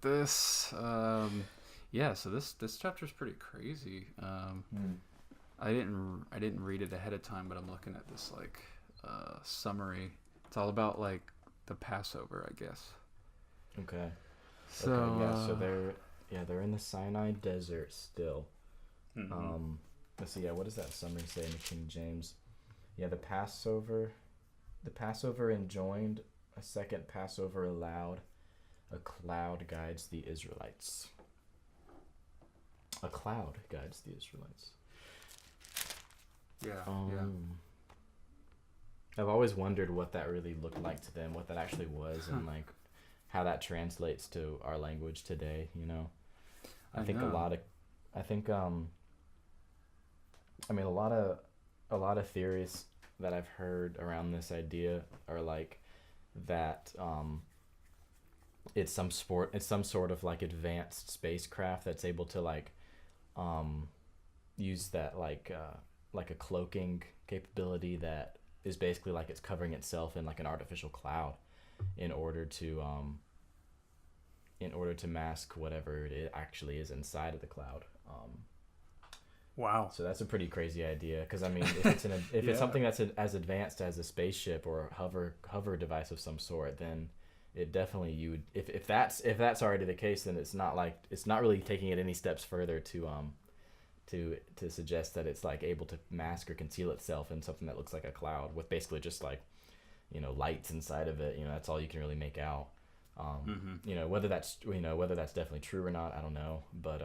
this. So this chapter is pretty crazy. I didn't read it ahead of time, but I'm looking at this like summary. It's all about like the Passover, I guess. Okay. So So they're in the Sinai desert still. mhm. Let's see. Yeah, what does that summary say in the King James? Yeah, the Passover enjoined, a second Passover allowed. A cloud guides the Israelites. A cloud guides the Israelites. Yeah. I've always wondered what that really looked like to them, what that actually was, and like how that translates to our language today. You know, I think know. a lot of theories that I've heard around this idea are like that it's some sort of like advanced spacecraft that's able to like use that like a cloaking capability that is basically like it's covering itself in like an artificial cloud in order to mask whatever it actually is inside of the cloud. Wow. So that's a pretty crazy idea, because I mean, if it's something that's as advanced as a spaceship or a hover device of some sort, then it definitely if that's already the case, then it's not really taking it any steps further to suggest that it's like able to mask or conceal itself in something that looks like a cloud with basically just like, you know, lights inside of it. You know, that's all you can really make out. You know, whether that's definitely true or not, I don't know, but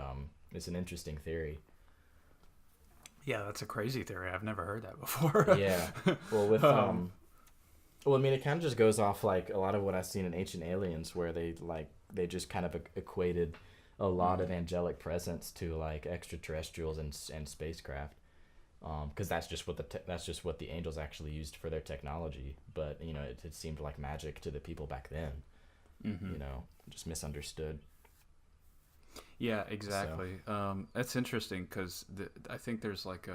it's an interesting theory. Yeah, that's a crazy theory. I've never heard that before. Yeah. Well, I mean, it kind of just goes off like a lot of what I've seen in Ancient Aliens, where they just kind of equated a lot of angelic presence to like extraterrestrials and spacecraft, because that's just what the angels actually used for their technology. But you know, it seemed like magic to the people back then. You know, just misunderstood. Yeah, exactly. So. That's interesting because I think there's like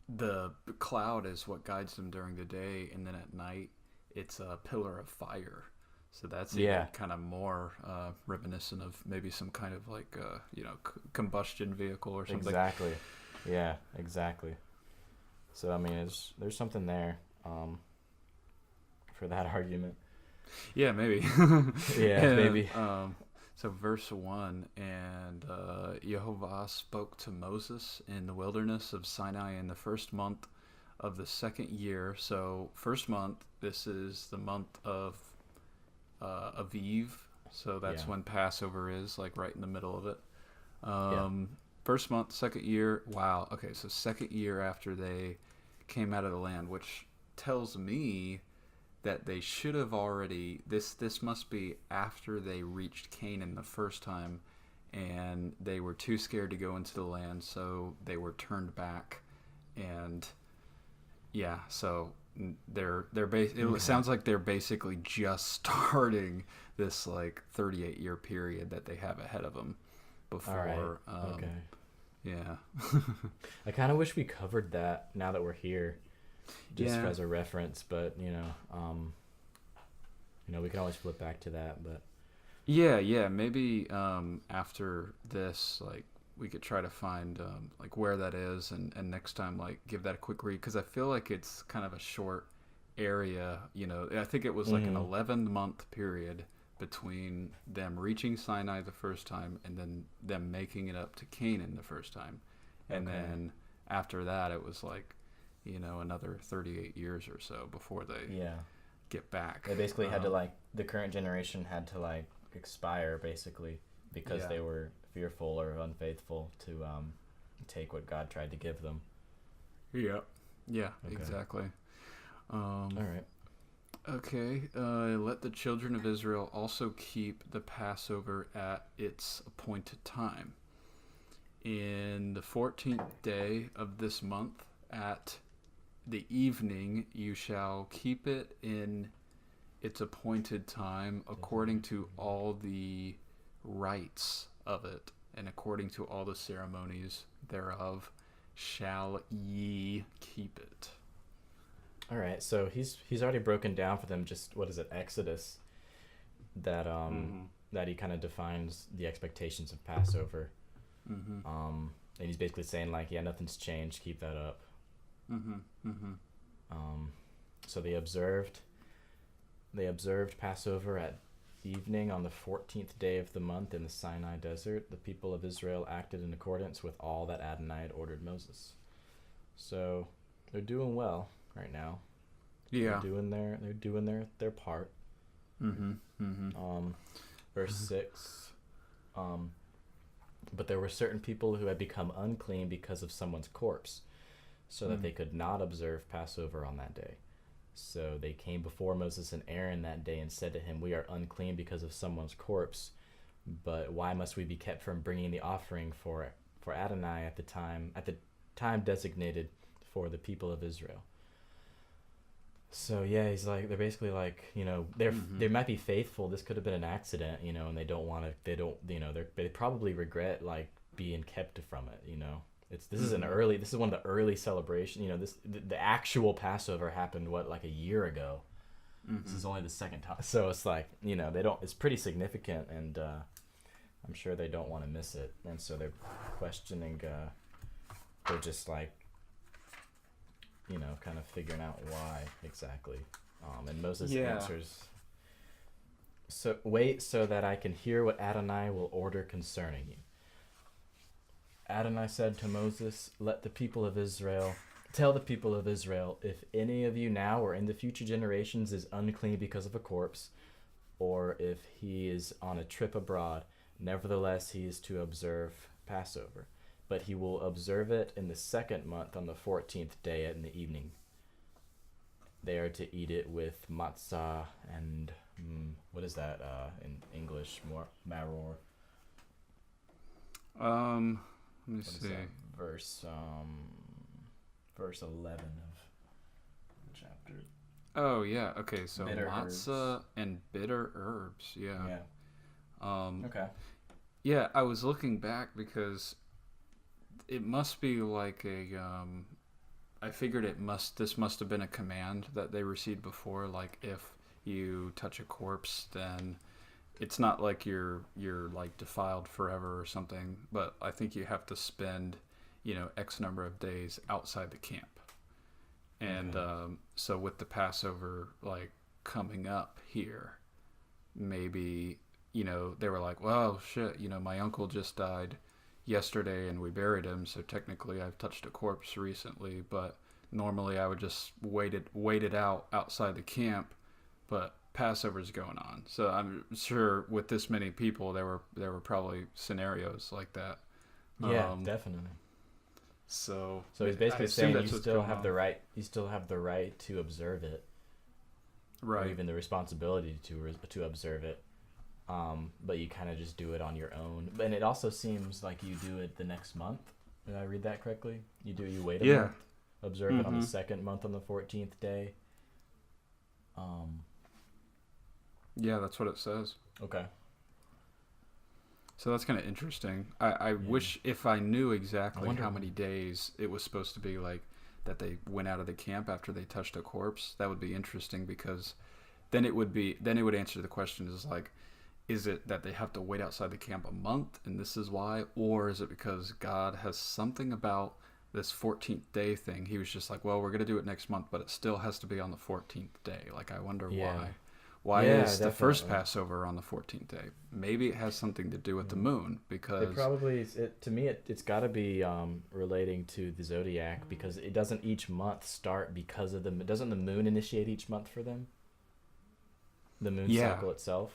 the cloud is what guides them during the day, and then at night it's a pillar of fire. So that's even kind of more reminiscent of maybe some kind of like combustion vehicle or something. Exactly. Yeah, exactly. So I mean, there's something there for that argument. Yeah, maybe. Maybe. So verse 1, and Jehovah spoke to Moses in the wilderness of Sinai in the first month of the second year. So first month, this is the month of Aviv. So that's when Passover is, like right in the middle of it. First month, second year. Wow. Okay, so second year after they came out of the land, which tells me that they should have already this must be after they reached Canaan the first time, and they were too scared to go into the land, so they were turned back. And so it sounds like they're basically just starting this like 38-year period that they have ahead of them before. Okay. Yeah. I kind of wish we covered that now that we're here, just as a reference, but you know, we can always flip back to that. But maybe after this, like we could try to find like where that is, and next time like give that a quick read, because I feel like it's kind of a short area. You know, I think it was like an 11-month period between them reaching Sinai the first time and then them making it up to Canaan the first time, and then after that it was like, you know, another 38 years or so before they get back. They basically had to like, the current generation had to like expire basically because they were fearful or unfaithful to take what God tried to give them. Exactly. All right. Okay, let the children of Israel also keep the Passover at its appointed time. In the 14th day of this month at the evening you shall keep it in its appointed time, according to all the rites of it, and according to all the ceremonies thereof shall ye keep it. All right, so he's already broken down for them just, what is it, Exodus, that that he kind of defines the expectations of Passover. Mm-hmm. And he's basically saying like, yeah, nothing's changed. Keep that up. Mm-hmm. Mm-hmm. So they observed Passover at evening on the 14th day of the month in the Sinai desert. The people of Israel acted in accordance with all that Adonai had ordered Moses. So they're doing well right now. Yeah. They're doing their part. Mm-hmm. Mm-hmm. Verse 6. But there were certain people who had become unclean because of someone's corpse, so that they could not observe Passover on that day. So they came before Moses and Aaron that day and said to him, "We are unclean because of someone's corpse, but why must we be kept from bringing the offering for Adonai at the time designated for the people of Israel?" So yeah, he's like, they're basically like, they might be faithful. This could have been an accident, and they they probably regret like being kept from it. This is one of the early celebrations. The actual Passover happened like a year ago. This is only the second time, so it's like it's pretty significant, and I'm sure they don't want to miss it, and so they're questioning. They're just like kind of figuring out why exactly. And Moses answers, "So wait, so that I can hear what Adonai will order concerning you." Adonai said to Moses, tell the people of Israel, if any of you now or in the future generations is unclean because of a corpse, or if he is on a trip abroad, nevertheless he is to observe Passover. But he will observe it in the second month on the 14th day in the evening. They are to eat it with matzah and, what is that in English? Maror. Let me see. Verse 11 of the chapter. Oh yeah. Okay. So bitter matzah herbs. and bitter herbs. Yeah. Okay. Yeah, I was looking back because it must be like I figured this must have been a command that they received before. Like if you touch a corpse, then it's not like you're like defiled forever or something, but I think you have to spend, X number of days outside the camp. And so with the Passover like coming up here, maybe, they were like, well, shit, my uncle just died yesterday and we buried him, so technically I've touched a corpse recently, but normally I would just wait it out outside the camp, but Passover's going on, so I'm sure with this many people there were probably scenarios like that. Yeah, definitely. So he's basically saying you still have the right to observe it, right? Or even the responsibility to observe it, but you kind of just do it on your own. And it also seems like you do it the next month. Did I read that correctly? You wait a month, observe it on the second month on the 14th day. Yeah, that's what it says. Okay. So that's kind of interesting. I wish if I knew exactly how many days it was supposed to be, like that they went out of the camp after they touched a corpse. That would be interesting, because then it would answer the question is like, is it that they have to wait outside the camp a month and this is why, or is it because God has something about this 14th day thing? He was just like, well, we're going to do it next month, but it still has to be on the 14th day. Like, I wonder why. Why is the first Passover on the 14th day? Maybe it has something to do with the moon, because it's got to be relating to the zodiac, because it doesn't each month start because of doesn't the moon initiate each month for them? The moon cycle itself.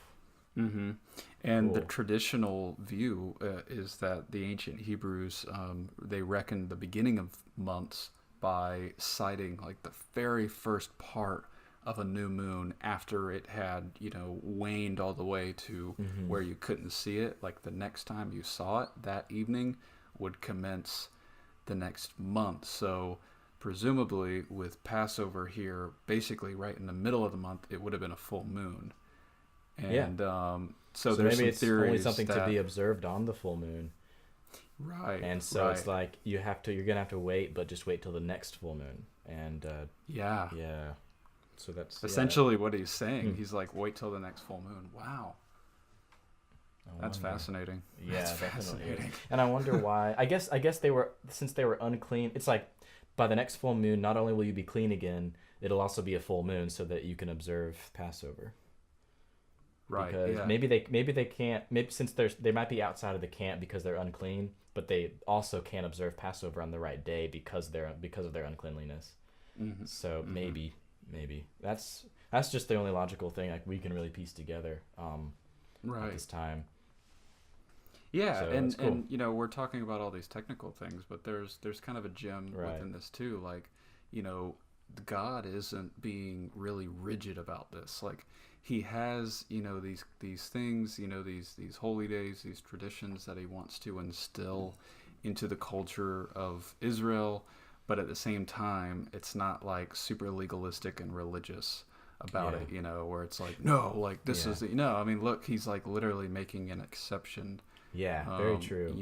Mm-hmm. And the traditional view is that the ancient Hebrews, they reckoned the beginning of months by citing like the very first part of a new moon after it had, waned all the way to where you couldn't see it. Like the next time you saw it, that evening would commence the next month. So presumably with Passover here, basically right in the middle of the month, it would have been a full moon. And so there's maybe some it's only something to be observed on the full moon. Right. And so it's like you're gonna have to wait, but just wait till the next full moon. And yeah. So that's essentially what he's saying. He's like, wait till the next full moon. Wow. I That's wonder. fascinating. Yeah, That's definitely is. fascinating. And I wonder why. I guess they were, since they were unclean. It's like by the next full moon, not only will you be clean again, it'll also be a full moon so that you can observe Passover. Right. Because Yeah. maybe they can't, maybe since they might be outside of the camp because they're unclean, but they also can't observe Passover on the right day because of their uncleanliness. Mm-hmm. So Mm-hmm. maybe that's just the only logical thing like we can really piece together at Right. this time. Yeah, So and it's cool. we're talking about all these technical things, but there's kind of a gem Right. within this too. Like, you know, God isn't being really rigid about this. Like, he has, these things, these holy days, these traditions that he wants to instill into the culture of Israel, but at the same time, it's not like super legalistic and religious about Yeah. it, where it's like, no, like this Yeah. is no, I mean, look, he's like literally making an exception, Yeah. Very true.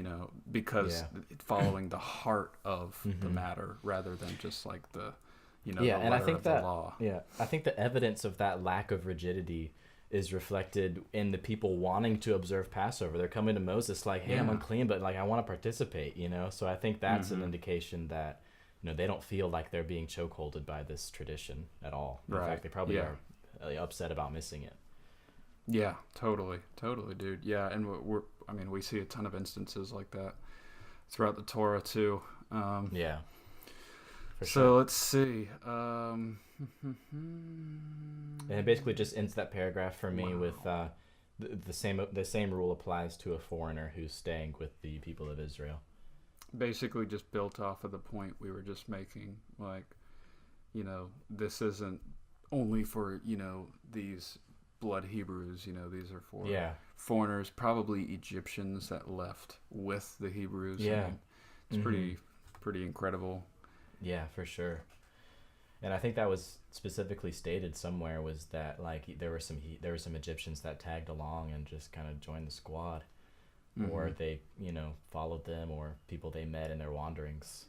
because Yeah. following the heart of the Hmm. matter rather than just like Yeah, the and I letter think of the that law. yeah, I think the evidence of that lack of rigidity is reflected in the people wanting to observe Passover. They're coming to Moses like, "Hey, I'm Yeah. unclean, but like I want to participate." So I think that's an Hmm. indication that they don't feel like they're being chokeholded by this tradition at all. In Right. fact, they probably Yeah. are upset about missing it. Yeah, totally, totally, dude. Yeah, and I mean, we see a ton of instances like that throughout the Torah too. Um, Yeah, for sure. so let's see. And it basically just ends that paragraph for me with Wow. the same rule applies to a foreigner who's staying with the people of Israel. Basically, just built off of the point we were just making. Like, this isn't only for these blood Hebrews. These are for Yeah. foreigners, probably Egyptians that left with the Hebrews. I Yeah. mean, it's Hmm. pretty incredible. Yeah, for sure. And I think that was specifically stated somewhere was that like there were some Egyptians that tagged along and just kind of joined the squad, or Hmm. they followed them, or people they met in their wanderings.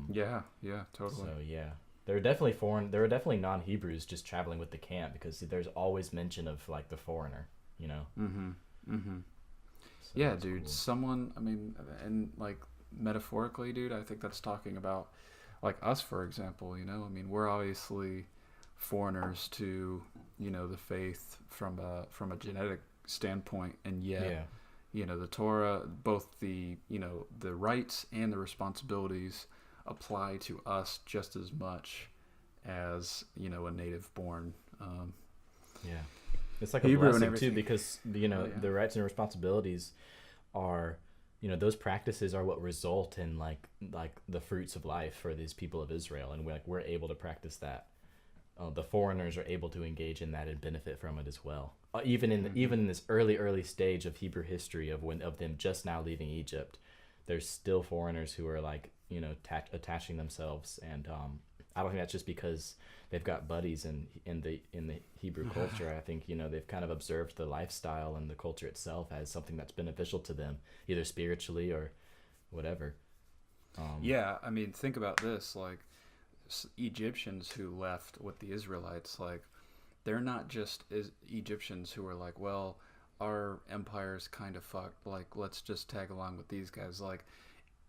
Yeah, yeah, totally. So yeah, there are definitely foreign. There are definitely non-Hebrews just traveling with the camp because there's always mention of like the foreigner. Hmm. Hmm. So Yeah, that's dude. cool. Someone, I mean, and like metaphorically, dude, I think that's talking about like us, for example. I mean, we're obviously foreigners to the faith from a genetic standpoint, and yet Yeah. the Torah, both the rights and the responsibilities apply to us just as much as a native born Yeah. It's like a Hebrew and blessing too everything. because Oh yeah. the rights and responsibilities are those practices are what result in like the fruits of life for these people of Israel, and we're able to practice that. The foreigners are able to engage in that and benefit from it as well. Hmm. Even in this early stage of Hebrew history of them just now leaving Egypt, there's still foreigners who are like attaching themselves, and I don't think that's just because they've got buddies in the Hebrew culture. I think they've kind of observed the lifestyle and the culture itself as something that's beneficial to them, either spiritually or whatever. Um, Yeah, I mean, think about this. Like, Egyptians who left with the Israelites, like, they're not just Egyptians who are like, well, our empire's kind of fucked. Like, let's just tag along with these guys. Like,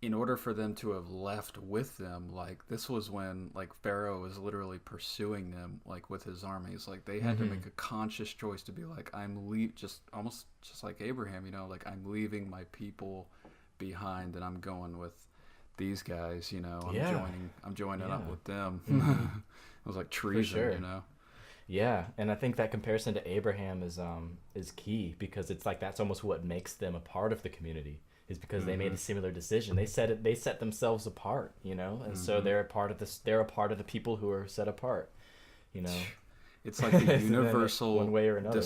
in order for them to have left with them, like, this was when, like, Pharaoh was literally pursuing them, like, with his armies. Like, they had to mhm. make a conscious choice to be like, just almost just like Abraham, like, I'm leaving my people behind and I'm going with these guys, Yeah, I'm joining up yeah. with them. Hmm. It was like For treason, sure. Yeah, and I think that comparison to Abraham is key because it's like that's almost what makes them a part of the community is because they made Hmm. a similar decision. They set themselves apart, and so Hmm. they're a part of this. They're a part of the people who are set apart, you know, It's like the one universal way or another.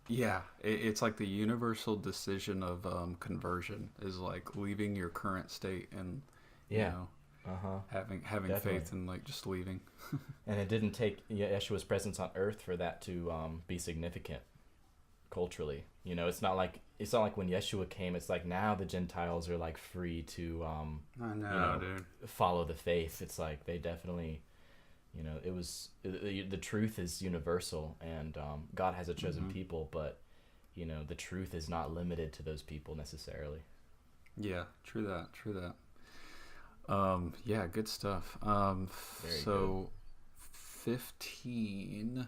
yeah, it's like the universal decision of conversion is like leaving your current state and you Yeah. know Uh huh. having Definitely. faith and like just leaving. And it didn't take Yeshua's presence on earth for that to be significant culturally. It's not like when Yeshua came. It's like now the Gentiles are like free to I you know, know dude. follow the faith. It's like they definitely it was the truth is universal, and God has a chosen Hmm. people, but the truth is not limited to those people necessarily. Yeah, true that. True that. Yeah, good stuff. Very So 15.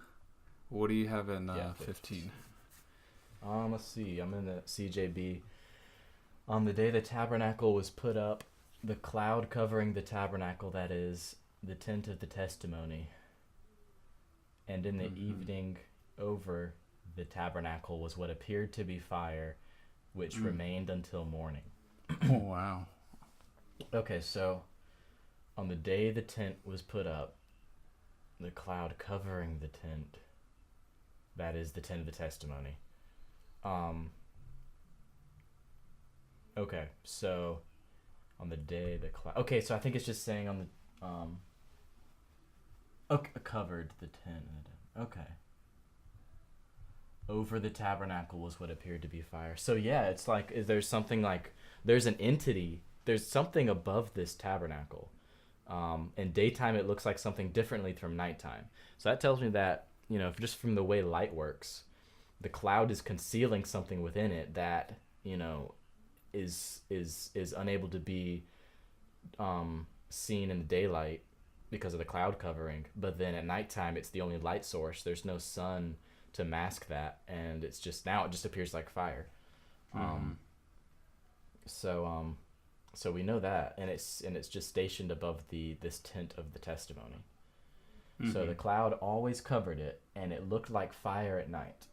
What do you have in good. Yeah, 15? Let's see. I'm in the CJB. On the day the tabernacle was put up, the cloud covering the tabernacle, that is, the tent of the testimony, and in the evening over the tabernacle was what appeared to be fire, which remained until morning. Oh, wow. Okay, so on the day the tent was put up, the cloud covering the tent, that is the tent of the testimony. Okay, so on the day the cloud. Okay, so I think it's just saying on the okay, covered the tent. Okay. Over the tabernacle was what appeared to be fire. So yeah, it's like there's something like there's an entity. There's something above this tabernacle. In daytime, it looks like something differently from nighttime. So that tells me that just from the way light works, the cloud is concealing something within it that is unable to be seen in the daylight because of the cloud covering. But then at nighttime, it's the only light source. There's no sun to mask that, and it's just now it just appears like fire. So we know that, and it's just stationed above this tent of the testimony. So the cloud always covered it, and it looked like fire at night.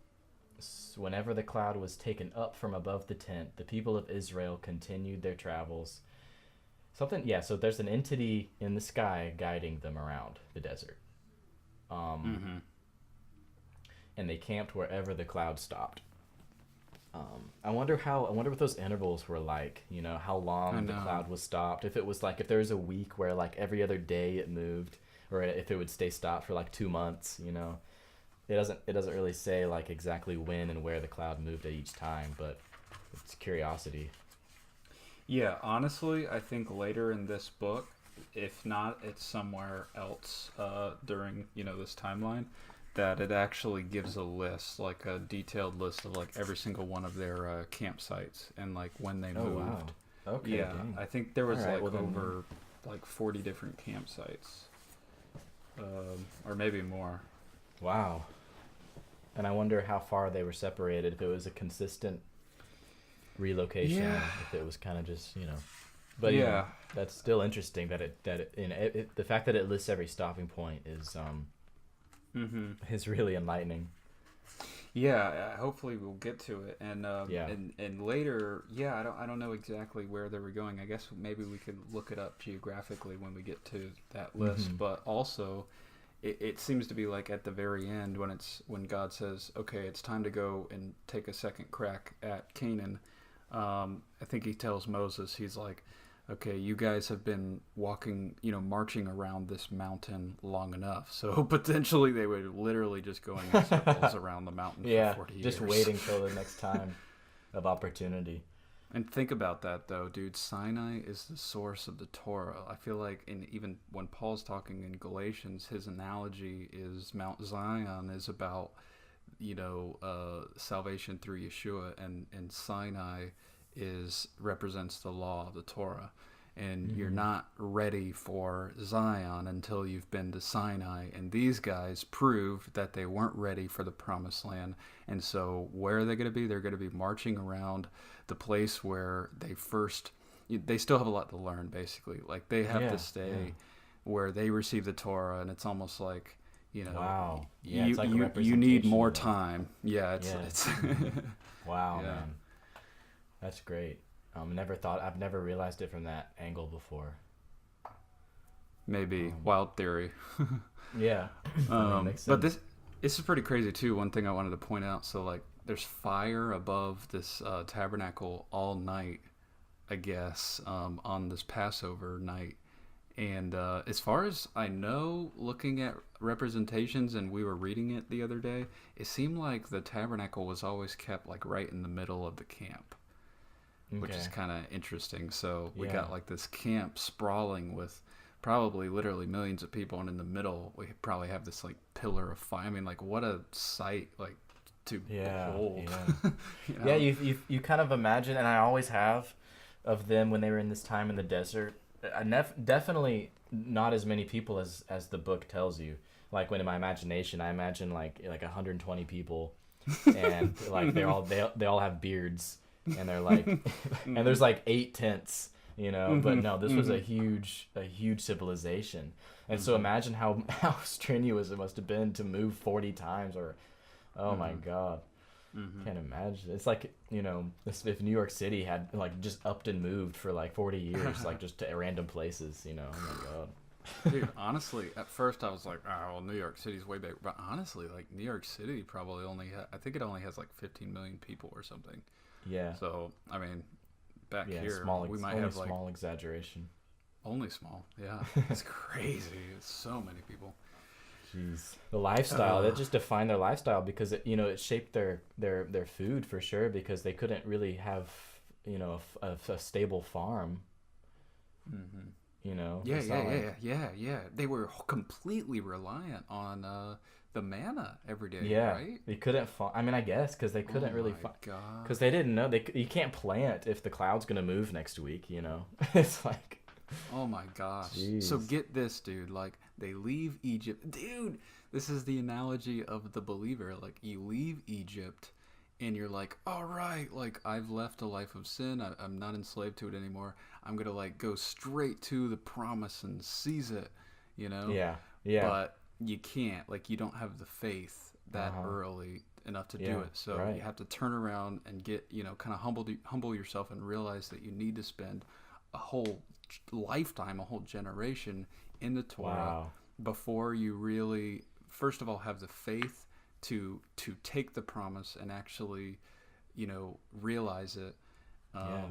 Whenever the cloud was taken up from above the tent, the people of Israel continued their travels. So there's an entity in the sky guiding them around the desert. And they camped wherever the cloud stopped. I wonder what those intervals were like, how long the cloud was stopped. If it was like, if there was a week where like every other day it moved, or if it would stay stopped for like 2 months, It doesn't really say like exactly when and where the cloud moved at each time, but it's curiosity. Yeah, honestly, I think later in this book, if not, it's somewhere else during this timeline, that it actually gives a list, like a detailed list of like every single one of their campsites and like when they moved. Wow. Okay. Yeah, dang. I think there was All right, well, over like 40 different campsites, or maybe more. Wow. And I wonder how far they were separated, if it was a consistent relocation, if it was kind of just, But yeah, that's still interesting that the fact that it lists every stopping point is really enlightening. Yeah, hopefully we'll get to it, and later, I don't know exactly where they were going. I guess maybe we could look it up geographically when we get to that list, but also. It seems to be like at the very end when God says, okay, it's time to go and take a second crack at Canaan. I think he tells Moses, he's like, okay, you guys have been walking, marching around this mountain long enough. So potentially they would literally just going in circles around the mountain for 40 years. Just waiting till the next time of opportunity. And think about that, though, dude. Sinai is the source of the Torah. I feel like, even when Paul's talking in Galatians, his analogy is Mount Zion is about, salvation through Yeshua, and Sinai represents the law of the Torah. And you're not ready for Zion until you've been to Sinai. And these guys proved that they weren't ready for the Promised Land. And so where are they going to be? They're going to be marching around the place where they still have a lot to learn, basically. Like they have to stay where they receive the Torah, and it's almost like, wow. Yeah, it's like you need more time. Yeah, it's wow, man. That's great. I've never realized it from that angle before. Maybe wild theory. Yeah. Makes sense. But this is pretty crazy too. One thing I wanted to point out. So like, there's fire above this tabernacle all night, I guess, on this Passover night. And as far as I know, looking at representations, and we were reading it the other day, it seemed like the tabernacle was always kept like right in the middle of the camp. Which is kind of interesting. So we got like this camp sprawling with probably literally millions of people, and in the middle we probably have this like pillar of fire. I mean, like what a sight, like to Yeah, behold. yeah. You Yeah, know? you kind of imagine, and I always have, of them when they were in this time in the desert. Definitely not as many people as the book tells you. Like when in my imagination, I imagine like 120 people, and like they all have beards, and they're like, and Hmm. there's like 8 tents, you know. But Hmm. no, this was Hmm. a huge civilization, and so Hmm. imagine how how strenuous it must have been to move 40 times, or oh my Hmm. God. Hmm. Can't imagine. It's like, if New York City had like just upped and moved for like 40 years, like just to random places, Oh my God. Dude, honestly, at first I was like, oh, well, New York City's way big. But honestly, like, New York City probably I think it only has like 15 million people or something. Yeah. So, I mean, back Yeah. here, we might Only have like small exaggeration. only small. Yeah. It's crazy. It's so many people. Jeez. The lifestyle, Uh, that just defined their lifestyle because it shaped their food for sure because they couldn't really have, a stable farm, hmm Yeah, It's yeah, not yeah, yeah, like, yeah, yeah. They were completely reliant on the manna every day, yeah, right? they couldn't find, I mean, I guess because they Oh couldn't really my find, God. because they didn't know you can't plant if the cloud's gonna move next week. It's like, Oh my gosh. So jeez. get this, dude. Like, they leave Egypt. Dude, this is the analogy of the believer. Like, you leave Egypt and you're like, all right, like, I've left a life of sin. I'm not enslaved to it anymore. I'm going to, like, go straight to the promise and seize it, you know? Yeah, yeah, But you can't. Like, you don't have the faith that uh-huh, early enough to do yeah, it. So you right, have to turn around and get, kind of humble yourself and realize that you need to spend a whole lifetime, a whole generation in the Torah wow, before you really, first of all, have the faith to take the promise and actually, realize it. yeah,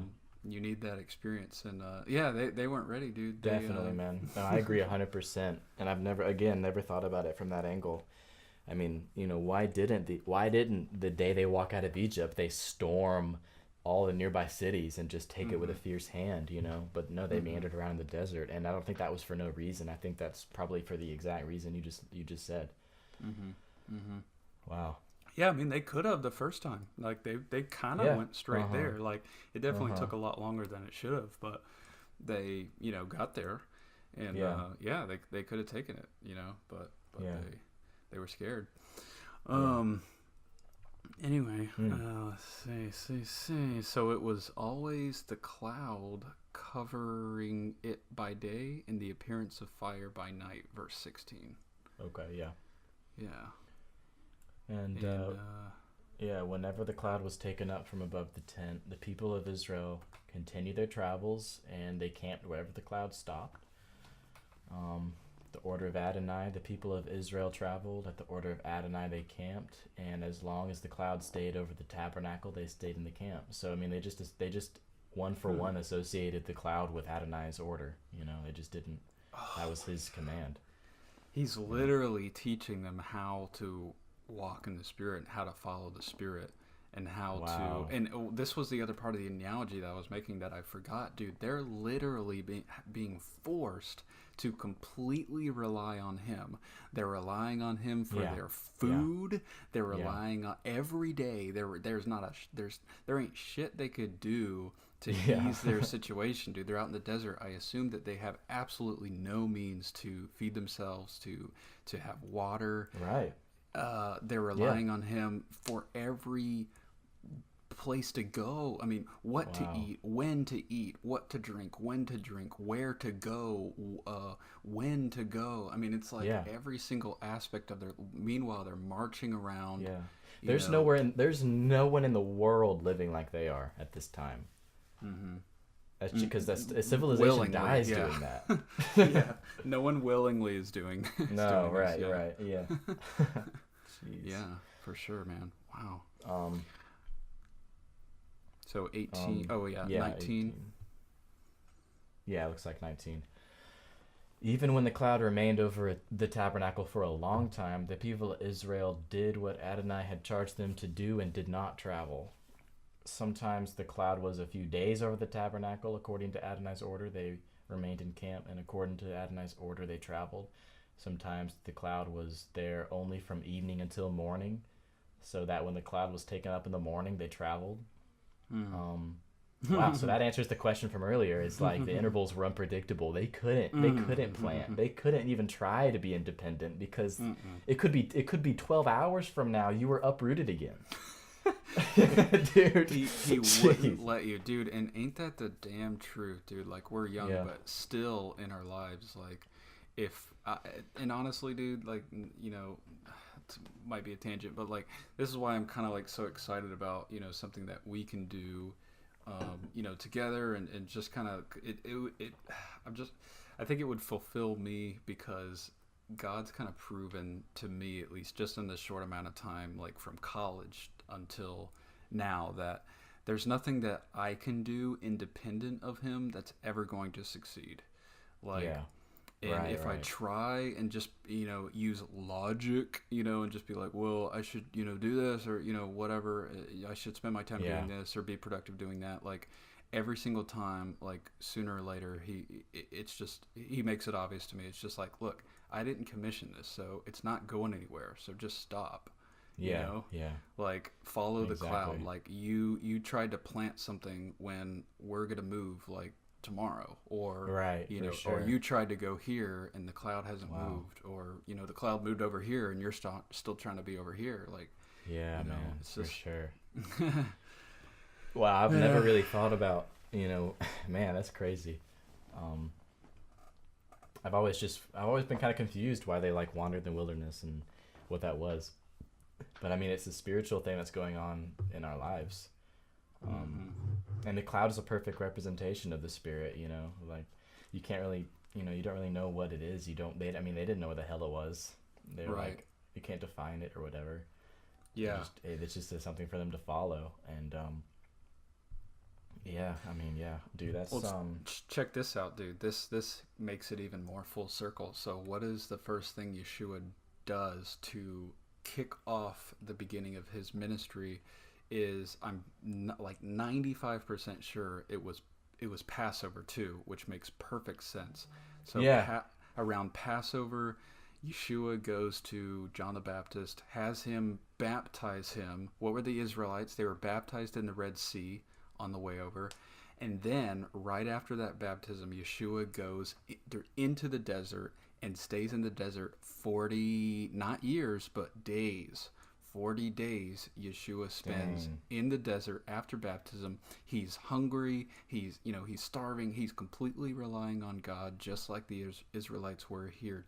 You need that experience, and yeah, they weren't ready, dude. They definitely, man. No, I agree 100%, and I've never thought about it from that angle. I mean, why didn't the day they walk out of Egypt they storm all the nearby cities and just take it with a Mm-hmm. fierce hand? But no, they Mm-hmm. meandered around the desert, and I don't think that was for no reason. I think that's probably for the exact reason you just said. Mm-hmm. Mm-hmm. Wow. Yeah, I mean they could have the first time. Like they kind of Yeah. went Uh straight huh. there. Like it Uh definitely huh. took a lot longer than it should have, but they got there, and Yeah. yeah, they could have taken it, but Yeah. they were scared. Yeah. Um. Anyway, Hmm. let's see. So it was always the cloud covering it by day and the appearance of fire by night. Verse 16. Okay. Yeah. Yeah, And and yeah, whenever the cloud was taken up from above the tent, the people of Israel continued their travels, and they camped wherever the cloud stopped. The order of Adonai, the people of Israel traveled. At the order of Adonai, they camped, and as long as the cloud stayed over the tabernacle, they stayed in the camp. So I mean, they just one for hmm. one associated the cloud with Adonai's order. They just didn't. That was his command. He's You know. literally teaching them how to walk in the spirit and how to follow the spirit and how to Wow. and this was the other part of the analogy that I was making that I forgot, dude. They're literally being forced to completely rely on him. They're relying on him for Yeah. their Yeah. food. They're Yeah. relying on every day. There's not a there ain't shit they could do to Yeah. ease their situation, dude. They're out in the desert. I assume that they have absolutely no means to feed themselves, to have water. Right. They're Yeah. relying on him for every place to go. I mean, what to Wow. eat, what to drink, when to drink, where to go, when to go. I mean, it's like Yeah. every single aspect of their. Meanwhile, they're marching around. Yeah. You know. There's no one in the world living like they are at this time. Hmm. That's because that's civilization Willingly, dies yeah. doing that. Yeah, no one willingly is doing is No, doing this. right, Yeah, right. Yeah. Jeez. yeah, for sure, man. Wow. Um So 18. Oh yeah, yeah, 19. 18. Yeah, it looks like 19. Even when the cloud remained over the tabernacle for a long time, the people of Israel did what Adonai had charged them to do and did not travel. Sometimes the cloud was a few days over the tabernacle. According to Adonai's order, they remained in camp, and according to Adonai's order, they traveled. Sometimes the cloud was there only from evening until morning. so that when the cloud was taken up in the morning, they traveled. Mm. Wow, so that answers the question from earlier. It's like the intervals were unpredictable. They couldn't plan. They couldn't even try to be independent because it could be 12 hours from now you were uprooted again. Dude, he wouldn't let you, dude. And ain't that the damn truth, dude? Like, we're young, Yeah. but still in our lives, like, and honestly, dude, like, you know, it might be a tangent, but like, this is why I'm kind of like so excited about, you know, something that we can do, you know, together, and just kind of I think it would fulfill me because God's kind of proven to me, at least just in this short amount of time, like from college until now, that there's nothing that I can do independent of him that's ever going to succeed. Like, yeah. and if I Right. try and just, you know, use logic, you know, and just be like, well, I should, you know, do this, or, you know, whatever, I should spend my time Yeah. doing this or be productive doing that. Like, every single time, like, sooner or later, it's just, he makes it obvious to me. It's just like, look, I didn't commission this, so it's not going anywhere. So just stop. You Yeah. know, Yeah. like, follow the cloud. Exactly. Like, you tried to plant something when we're gonna move, like, tomorrow, or, Right, you for know, or sure. you tried to go here and the cloud hasn't Wow. moved, or, you know, the cloud moved over here and you're still trying to be over here. Like, Yeah, you know, man, it's for just sure. Wow, I've never really thought about, man, that's crazy. Um, I've always been kind of confused why they like wandered in the wilderness and what that was. But I mean, it's a spiritual thing that's going on in our lives. Um, and the cloud is a perfect representation of the spirit, like you can't really, you don't really know what it is. I mean, they didn't know what the hell it was. They were Right. like, you can't define it or whatever. yeah. It's just something for them to follow. And, yeah, I mean, yeah, dude, that's, Well, check this out, dude. This makes it even more full circle. So, what is the first thing Yeshua does to kick off the beginning of his ministry? Is like 95% sure it was Passover too, which makes perfect sense. So yeah, around Passover, Yeshua goes to John the Baptist, has him baptize him. What were the Israelites? They were baptized in the Red Sea on the way over. And then, right after that baptism, Yeshua goes into the desert and stays in the desert 40, not years, but days. 40 days Yeshua spends dang, in the desert after baptism. He's hungry, he's starving, he's completely relying on God, just like the Israelites were here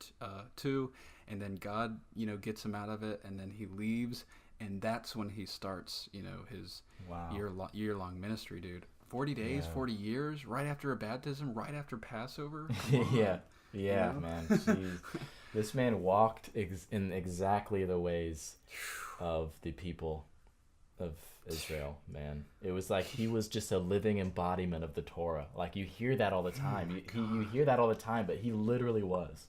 too. And then God, gets him out of it, and then he leaves, and that's when he starts, his wow, year-long ministry, dude. 40 days, yeah, 40 years, right after a baptism, right after Passover. Come on. yeah, yeah, You know? man, jeez. This man walked in exactly the ways of the people of Israel, man. It was like he was just a living embodiment of the Torah. Like, you hear that all the time. You hear that all the time, but he literally was.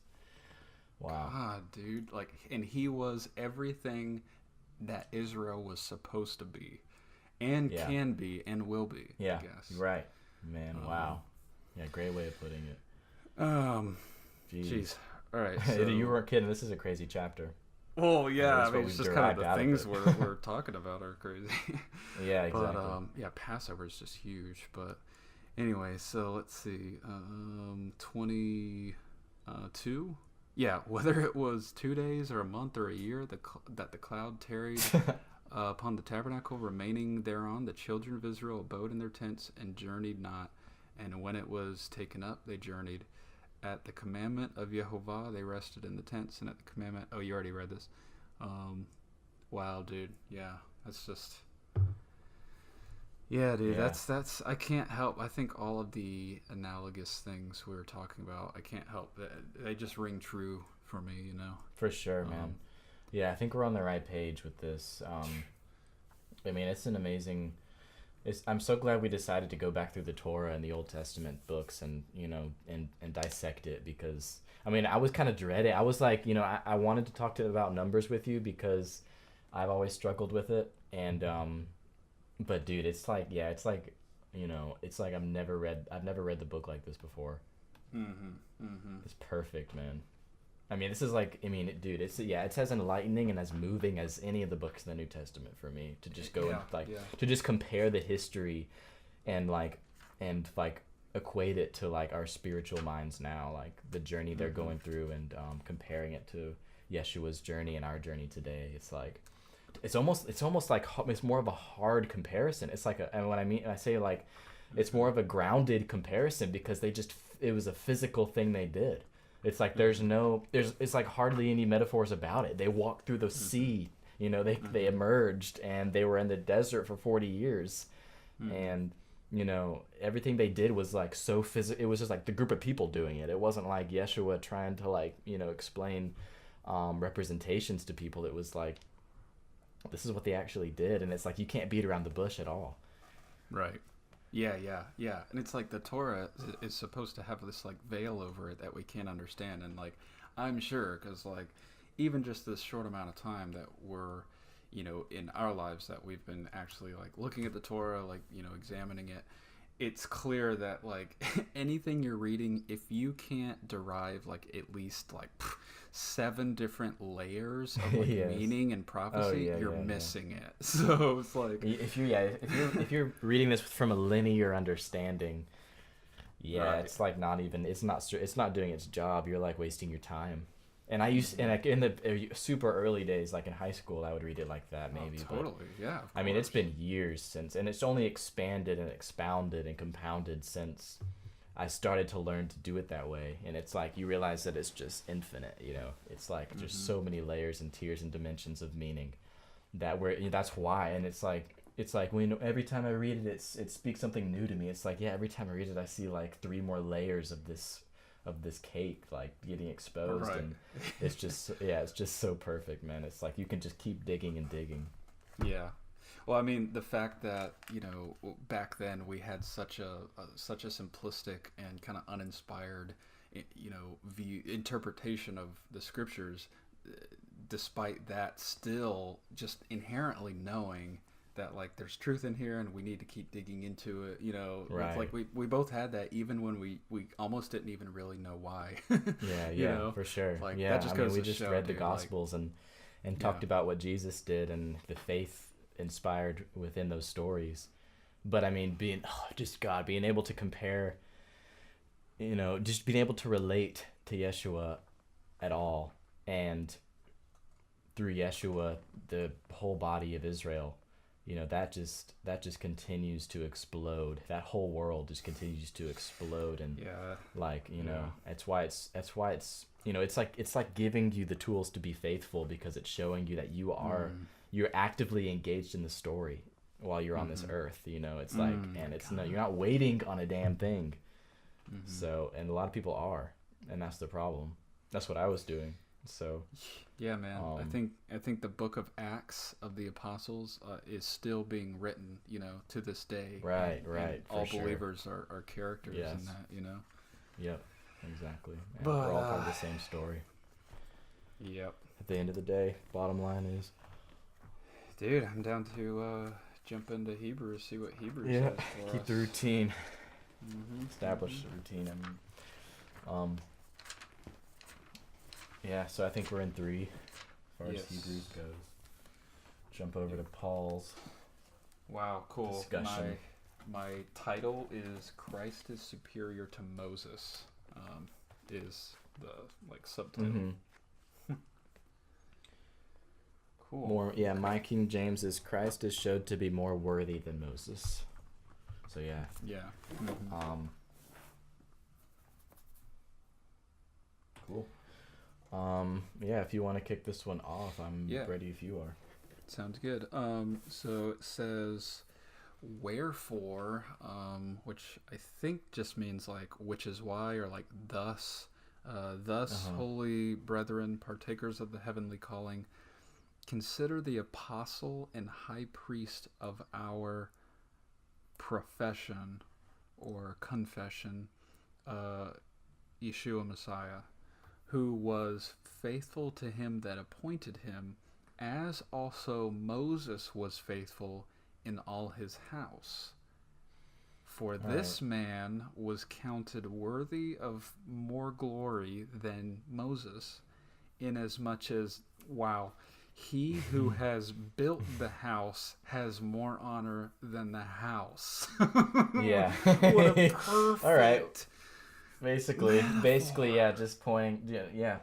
Wow. God, dude. Like, and he was everything that Israel was supposed to be, and Yeah. can be, and will be, Yeah. I guess. Right. Man, wow. Yeah, great way of putting it. Jeez. Jeez. All right. So, You weren't kidding. This is a crazy chapter. well, yeah. That's I mean, what it's we've just kind of derived the out of things it. we're talking about are crazy. Yeah, exactly. But yeah, Passover is just huge. But anyway, so let's see. 22. Yeah, whether it was 2 days or a month or a year, that the cloud tarried upon the tabernacle, remaining thereon, the children of Israel abode in their tents and journeyed not. And when it was taken up, they journeyed. At the commandment of Yehovah, they rested in the tents, and at the commandment, oh, you already read this. Wow, dude. Yeah, that's just. Yeah, dude. Yeah. That's. I can't help. I think all of the analogous things we were talking about, I can't help. They just ring true for me, For sure, man. Yeah, I think we're on the right page with this. I mean, it's an amazing. I'm so glad we decided to go back through the Torah and the Old Testament books and and dissect it, because I mean, I was kind of dreading. I was like, I wanted to talk about numbers with you because I've always struggled with it, and but dude, it's like it's like I've never read the book like this before. Mm-hmm. Mm-hmm. It's perfect, man. I mean, this is like, I mean, dude, it's as enlightening and as moving as any of the books in the New Testament for me to just go and Yeah, like yeah. to just compare the history and like equate it to like our spiritual minds now, like the journey they're Mm-hmm. going through, and comparing it to Yeshua's journey and our journey today. It's like it's almost like it's more of a hard comparison. It's like and what I mean, I say like it's more of a grounded comparison because it was a physical thing they did. It's like Mm-hmm. it's like hardly any metaphors about it. They walked through the Mm-hmm. sea, they Mm-hmm. emerged and they were in the desert for 40 years, Mm-hmm. and everything they did was like so physical. It was just like the group of people doing it. It wasn't like Yeshua trying to like explain representations to people. It was like this is what they actually did, and it's like you can't beat around the bush at all. Right. Yeah, yeah, yeah. And it's like the Torah is supposed to have this like veil over it that we can't understand. And like, I'm sure, because like, even just this short amount of time that we're, in our lives that we've been actually like looking at the Torah, like, examining it, it's clear that like anything you're reading, if you can't derive like at least like seven different layers of like Yes. meaning and Oh prophecy, yeah, you're yeah, yeah. missing it. So it's like, If you're reading this from a linear understanding, yeah, right. it's like not even it's not doing its job. You're like wasting your time. And I used Hmm. and like in the super early days, like in high school, I would read it like that Oh, maybe. But totally. Yeah, of I mean, it's course. been years since, and it's only expanded and expounded and compounded since I started to learn to do it that way. And it's like you realize that it's just infinite. It's like there's Hmm. so many layers and tiers and dimensions of meaning that that's why. And it's like when every time I read it, it speaks something new to me. It's like, yeah, every time I read it, I see like three more layers of this cake like getting exposed. Right. And it's just so perfect, man. It's like you can just keep digging and digging. Yeah. Well, I mean, the fact that back then we had such a simplistic and kind of uninspired, view interpretation of the scriptures, despite that, still just inherently knowing that like there's truth in here and we need to keep digging into it. It's Right. like we both had that even when we almost didn't even really know why. Yeah, you yeah, know, for sure. like that Yeah, just I mean, goes we to just show, read the dude. Like, Gospels and yeah. talked about what Jesus did and the faith inspired within those stories. But I mean, just God, being able to compare, just being able to relate to Yeshua at all, and through Yeshua, the whole body of Israel, that just continues to explode. That whole world just continues to explode, and Yeah. like Yeah. it's like giving you the tools to be faithful because it's showing you that Mm. you're actively engaged in the story while you're on this Mm-hmm. earth. It's like, and it's no, God. you're not waiting on a damn thing. Mm-hmm. So, and a lot of people are, and that's the problem. That's what I was doing. So Yeah, man. I um think I think the book of Acts of the Apostles is still being written, to this day. right, And right, for all sure. believers are characters in Yes. that. Yep, exactly. Yeah, But we're all part of the same story yep, at the end of the day. Bottom line is, dude, I'm down to jump into Hebrews, see what Hebrews yeah, says for keep us. the routine, Mm-hmm. establish the routine. I mean, um, yeah. So I think we're in 3 as far Yes. as Hebrews goes. Jump over to Paul's Wow, cool. discussion. My title is "Christ is Superior to Moses." Is the like subtitle. Mm-hmm. Cool. More, yeah. My King James is Christ is showed to be more worthy than Moses. So yeah. Yeah. Mhm. Cool. Yeah. If you want to kick this one off, I'm Yeah. ready. If you are. Sounds good. So it says, "Wherefore," which I think just means like "which is why" or like "thus." Thus, Uh-huh. holy brethren, partakers of the heavenly calling, consider the apostle and high priest of our profession or confession, Yeshua Messiah, who was faithful to him that appointed him, as also Moses was faithful in all his house. For All this right. man was counted worthy of more glory than Moses, in as much as, wow, he who has built the house has more honor than the house. Yeah. What a All right. perfect Basically, metaphor. yeah, just pointing, yeah, yeah.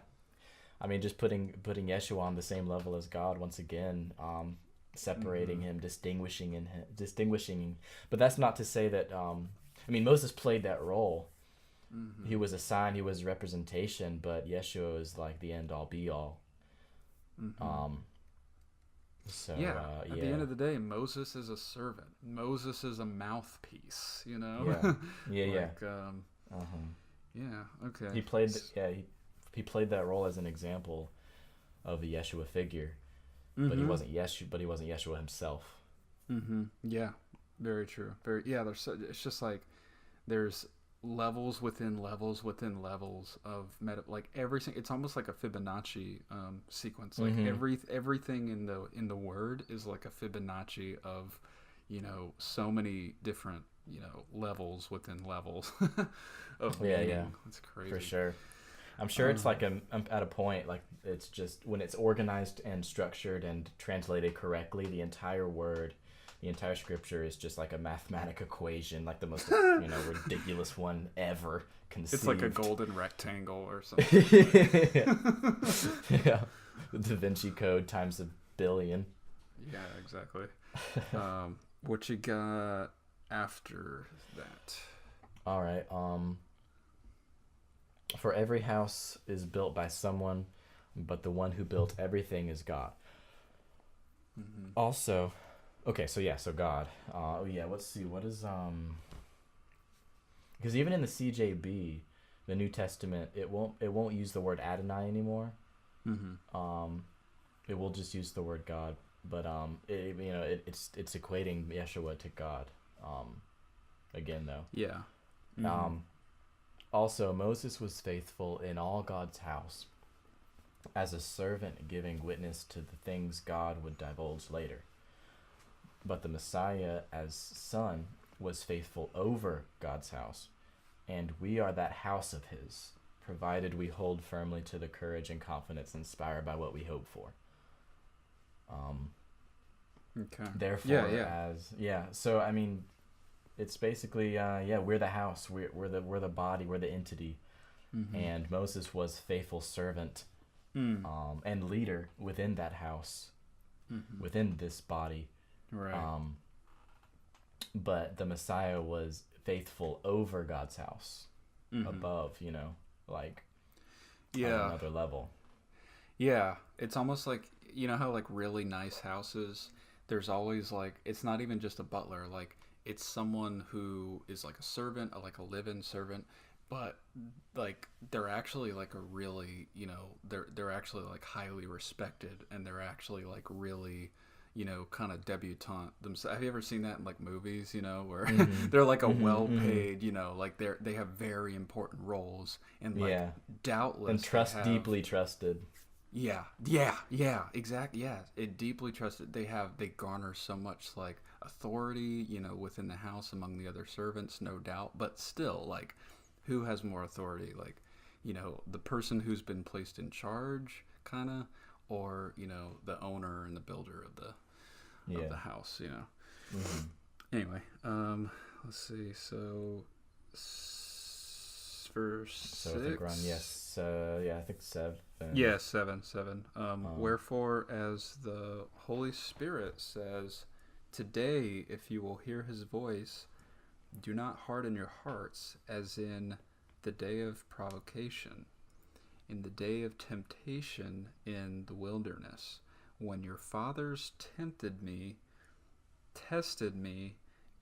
I mean, just putting Yeshua on the same level as God once again, separating Mm-hmm. him, distinguishing. But that's not to say that. I mean, Moses played that role. He Mm-hmm. was a sign. He was representation. But Yeshua is like the end all be all. Mm-hmm. Um. So Yeah, at the yeah, end of the day, Moses is a servant. Moses is a mouthpiece, you know? yeah, yeah, yeah. Like, Uh huh. yeah, okay. He played. Yeah, he played that role as an example of the Yeshua figure. But he Mm-hmm. wasn't Yeshua. But he wasn't Yeshua himself. Mm-hmm. Yeah, very true. Very, yeah, it's just like, there's levels within levels within levels of like everything. It's almost like a Fibonacci sequence. Like Mm-hmm. everything in the word is like a Fibonacci of, so many different, levels within levels of Yeah, yeah, meaning. It's for crazy. sure. I'm sure it's like um at a point like it's just when it's organized and structured and translated correctly, the entire scripture is just like a mathematic equation, like the most ridiculous one ever it's like a conceived. golden rectangle or something like. Yeah, the Da Vinci Code times a billion. Yeah, exactly. What you got after that? All right. For every house is built by someone, but the one who built everything is God. Mm-hmm. Also, okay, so yeah, so God. Oh yeah, let's see. What is Because even in the CJB, the New Testament, it won't use the word Adonai anymore. Mm-hmm. Um, it will just use the word God. But it's equating Yeshua to God. Again though. Yeah. Mm-hmm. Um, Also, Moses was faithful in all God's house, as a servant giving witness to the things God would divulge later. But the Messiah, as son, was faithful over God's house, and we are that house of his, provided we hold firmly to the courage and confidence inspired by what we hope for. Um, Okay. Yeah, Therefore, yeah. so I mean, it's basically we're the house, we're the body, we're the entity, Mm-hmm. and Moses was faithful servant, Mm. and leader within that house, Mm-hmm. within this body. Right. Um, but the Messiah was faithful over God's house, Mm-hmm. above, like on Yeah. another level. Yeah. It's almost like, how like really nice houses, there's always like, it's not even just a butler, like it's someone who is like a servant, like a live-in servant, but like they're actually like a really, they're actually like highly respected, and they're actually like really, kind of debutante themselves. Have you ever seen that in like movies, where Mm-hmm. they're like a Mm-hmm. Mm-hmm. well-paid, like they have very important roles, and like Yeah, and doubtless they trust have. deeply trusted. Yeah, yeah, yeah, exactly. Yeah, it deeply trusted. They garner so much like authority, within the house among the other servants, no doubt. But still, like, who has more authority? Like, the person who's been placed in charge, kind of, or the owner and the builder of Yeah. the house. Mm-hmm. Anyway, let's see. So, verse So I think we're on, 6. yes, I think 7. Yeah, 7, 7. Um, Wherefore, as the Holy Spirit says, today, if you will hear his voice, do not harden your hearts, as in the day of provocation, in the day of temptation in the wilderness, when your fathers tested me,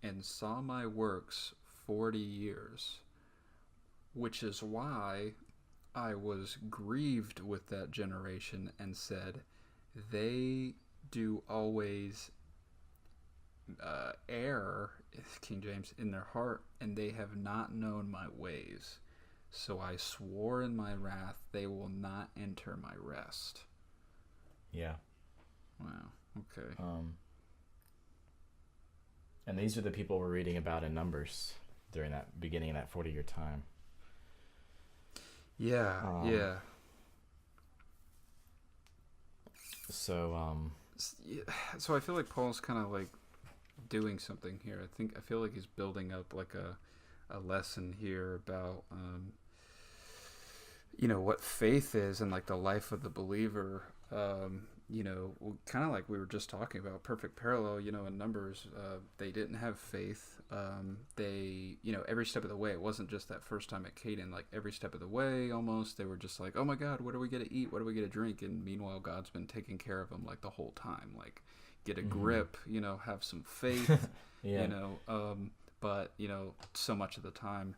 and saw my works 40 years, which is why I was grieved with that generation, and said, they do always err, King James, in their heart, and they have not known my ways. So I swore in my wrath, they will not enter my rest. yeah. Wow. Okay. And these are the people we're reading about in Numbers during that beginning of that 40-year time. Yeah. Um, Yeah. So Yeah, so I feel like Paul's kind of like doing something here. I feel like he's building up like a lesson here about what faith is and like the life of the believer. Kind of like we were just talking about, perfect parallel. In Numbers, they didn't have faith. They, every step of the way, it wasn't just that first time at Canaan. Like every step of the way, almost they were just like, oh my God, what are we gonna eat? What are we gonna drink? And meanwhile, God's been taking care of them like the whole time. Like, get a mm-hmm. grip. Have some faith. Yeah. But so much of the time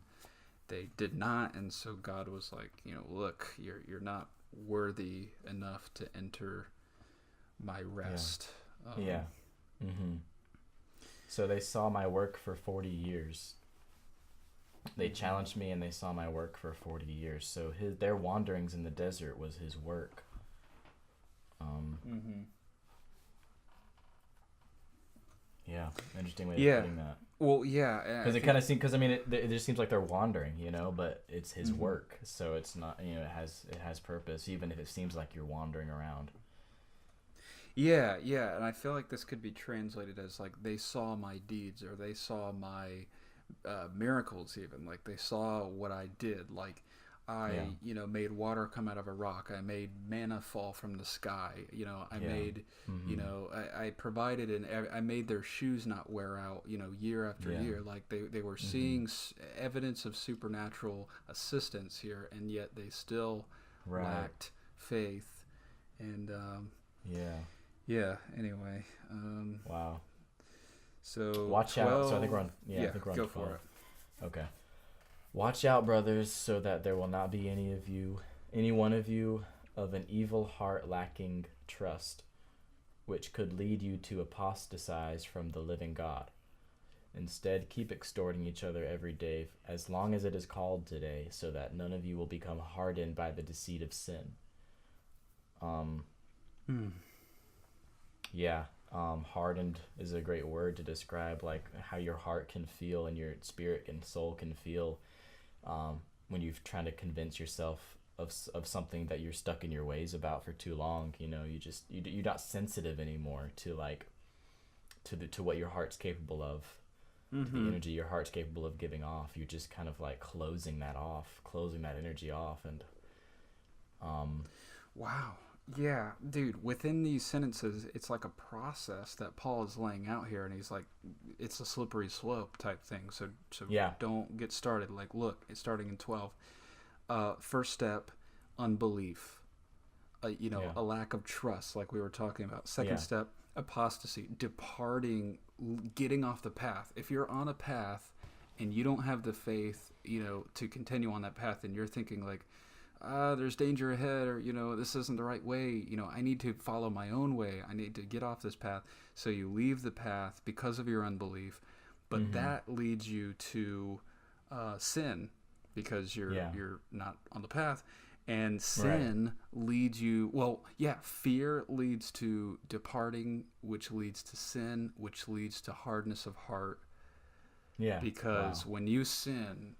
they did not, and so God was like, look, you're not worthy enough to enter my rest. Yeah. Mm-hmm. So they saw my work for 40 years. They challenged me and they saw my work for 40 years. So their wanderings in the desert was his work. Yeah, interesting way of putting that. Well, yeah, because it kind of seems, because I mean, it just seems like they're wandering, but it's his work, so it's not, it has purpose, even if it seems like you're wandering around. Yeah, and I feel like this could be translated as like they saw my deeds, or they saw my miracles, even like they saw what I did, like I made water come out of a rock, I made manna fall from the sky, I made I provided, and I made their shoes not wear out, year after year. Like they were seeing evidence of supernatural assistance here, and yet they still lacked faith. And anyway, wow. So watch 12, out. So I think we're on. I think we're on go 12. for it. Okay. Watch out, brothers, so that there will not be any one of you, of an evil heart lacking trust, which could lead you to apostatize from the living God. Instead, keep exhorting each other every day, as long as it is called today, so that none of you will become hardened by the deceit of sin. Hardened is a great word to describe like how your heart can feel and your spirit and soul can feel when you're trying to convince yourself of something that you're stuck in your ways about for too long. You're not sensitive anymore to like to what your heart's capable of, to the energy your heart's capable of giving off. You're just kind of like closing that energy off. And wow. Yeah, dude, within these sentences, it's like a process that Paul is laying out here, and he's like, it's a slippery slope type thing. So don't get started. Like, look, it's starting in 12. First step, unbelief. A lack of trust, like we were talking about. Second step, apostasy, departing, getting off the path. If you're on a path and you don't have the faith, to continue on that path, and you're thinking like, there's danger ahead, or this isn't the right way, I need to follow my own way, I need to get off this path. So you leave the path because of your unbelief, but that leads you to sin, because you're not on the path. And sin leads you, fear leads to departing, which leads to sin, which leads to hardness of heart. Because when you sin,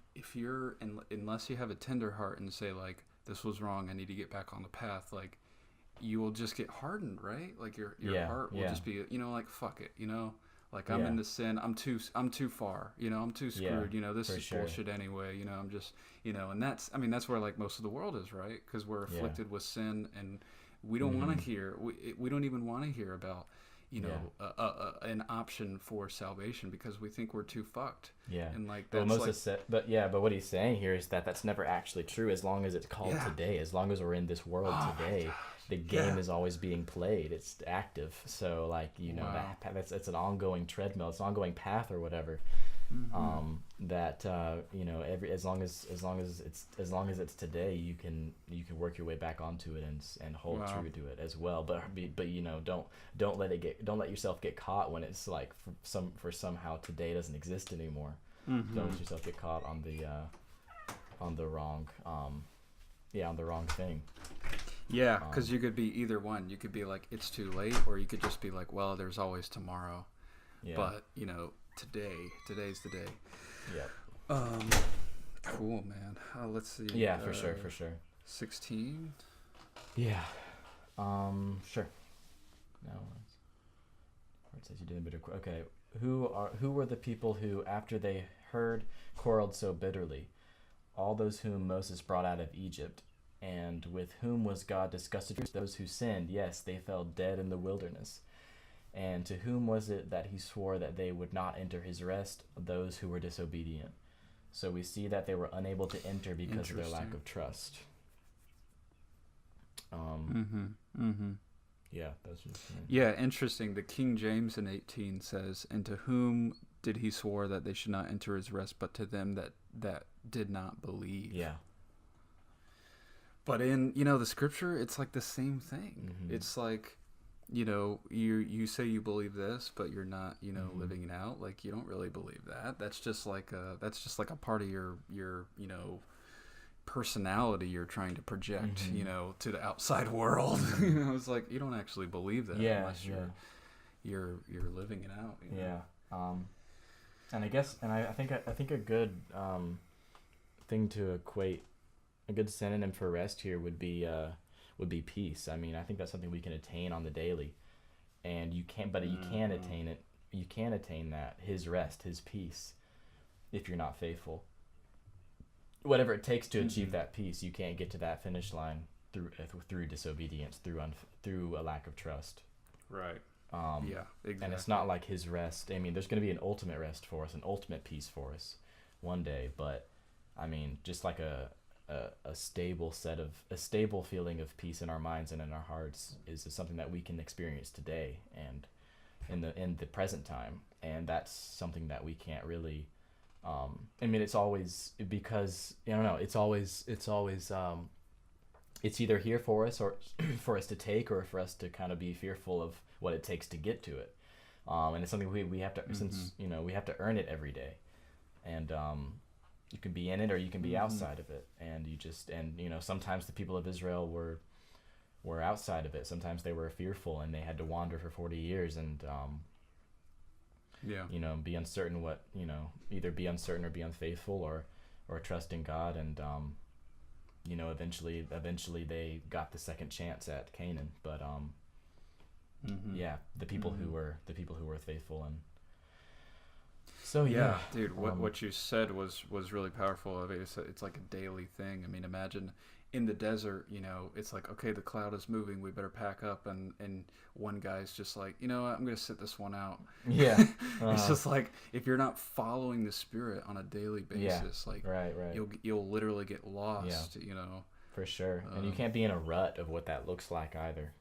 unless you have a tender heart and say like, this was wrong, I need to get back on the path, like you will just get hardened, right? Like your heart will just be, like, fuck it, like I'm in the sin, I'm too far, I'm too screwed, this is bullshit anyway, I'm just, and that's where like most of the world is, right? Because we're afflicted with sin, and we don't want to hear, we don't even want to hear about an option for salvation, because we think we're too fucked. And like that's but what he's saying here is that that's never actually true. As long as it's called today, as long as we're in this world today, the game is always being played. It's active. So like that's an ongoing treadmill. It's an ongoing path or whatever. As long as it's today, you can work your way back onto it and hold true to it as well. But don't let yourself get caught when it's like for somehow today doesn't exist anymore. Don't let yourself get caught on the wrong thing. Yeah, because you could be either one. You could be like, it's too late, or you could just be like, well, there's always tomorrow. But today's the day. Cool, man. Let's see. For sure 16. Sure. No. Where it says you did a bit of okay. Who were the people who, after they heard, quarreled so bitterly? All those whom Moses brought out of Egypt, and with whom was God disgusted? Those who sinned, yes, they fell dead in the wilderness. And to whom was it that he swore that they would not enter his rest? Those who were disobedient. So we see that they were unable to enter because of their lack of trust. Yeah, that's just yeah, interesting. The King James in 18 says, "And to whom did he swear that they should not enter his rest, but to them that did not believe?" Yeah. But in, the scripture, it's like the same thing. Mm-hmm. It's like, you say you believe this, but you're not, living it out. Like, you don't really believe that. That's just like a part of your personality you're trying to project, to the outside world. It's like you don't actually believe that unless you're living it out. Yeah. And I guess, and I think a good thing to equate, a good synonym for rest here would be peace. I mean, I think that's something we can attain on the daily, and you can attain it. You can attain that, his rest, his peace, if you're not faithful. Whatever it takes to achieve that peace, you can't get to that finish line through disobedience, through a lack of trust. Right. Yeah, exactly. And it's not like his rest. I mean, there's going to be an ultimate rest for us, an ultimate peace for us one day. But I mean, just like a stable feeling of peace in our minds and in our hearts is something that we can experience today and in the present time. And that's something that we can't really. I mean, it's always because it's either here for us or for us to take, or for us to kind of be fearful of what it takes to get to it. And it's something we have to, since, we have to earn it every day. And, you can be in it or you can be outside of it. And sometimes the people of Israel were outside of it. Sometimes they were fearful and they had to wander for 40 years and, be uncertain either be uncertain or be unfaithful or trust in God. And, eventually they got the second chance at Canaan, but, the people who were faithful. And so, yeah, dude, what you said was really powerful. I mean, it's like a daily thing. I mean, imagine in the desert, it's like, okay, the cloud is moving, we better pack up, and one guy's just like, I'm gonna sit this one out. Yeah. It's just like, if you're not following the Spirit on a daily basis, like right. you'll literally get lost. For sure. And you can't be in a rut of what that looks like either.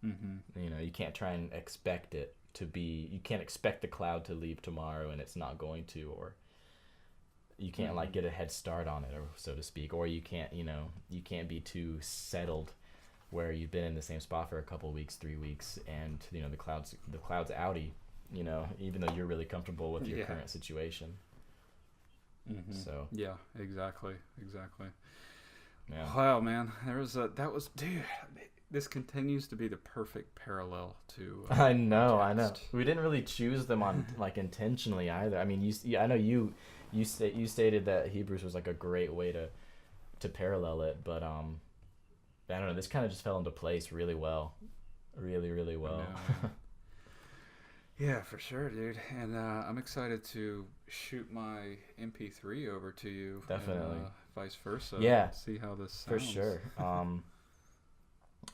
You can't try and expect it to be, you can't expect the cloud to leave tomorrow and it's not going to, or you can't like get a head start on it, or so to speak, or you can't be too settled where you've been in the same spot for a couple weeks, 3 weeks, and the cloud's outie, even though you're really comfortable with your current situation. So yeah, exactly. Yeah. Wow, man, dude. This continues to be the perfect parallel to. I know. We didn't really choose them on like intentionally either. I mean, I know you stated that Hebrews was like a great way to parallel it, but I don't know. This kind of just fell into place really well, really well. Yeah, for sure, dude. And I'm excited to shoot my MP3 over to you. Definitely. And, vice versa. Yeah. See how this sounds. For sure.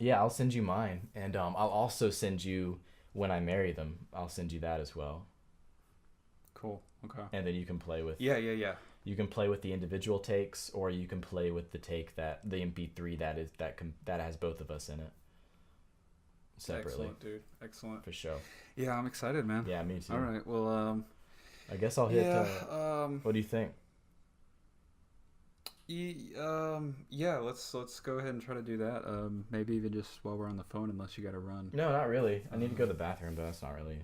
Yeah, I'll send you mine, and I'll also send you when I marry them. I'll send you that as well. Cool. Okay. And then you can play with. Yeah. You can play with the individual takes, or you can play with the take the MP3 that has both of us in it. Separately. Excellent, dude. Excellent. For sure. Yeah, I'm excited, man. Yeah, me too. All right. Well, I guess I'll hit. What do you think? Yeah, let's go ahead and try to do that. Maybe even just while we're on the phone, unless you got to run. No, not really. I need to go to the bathroom, but that's not really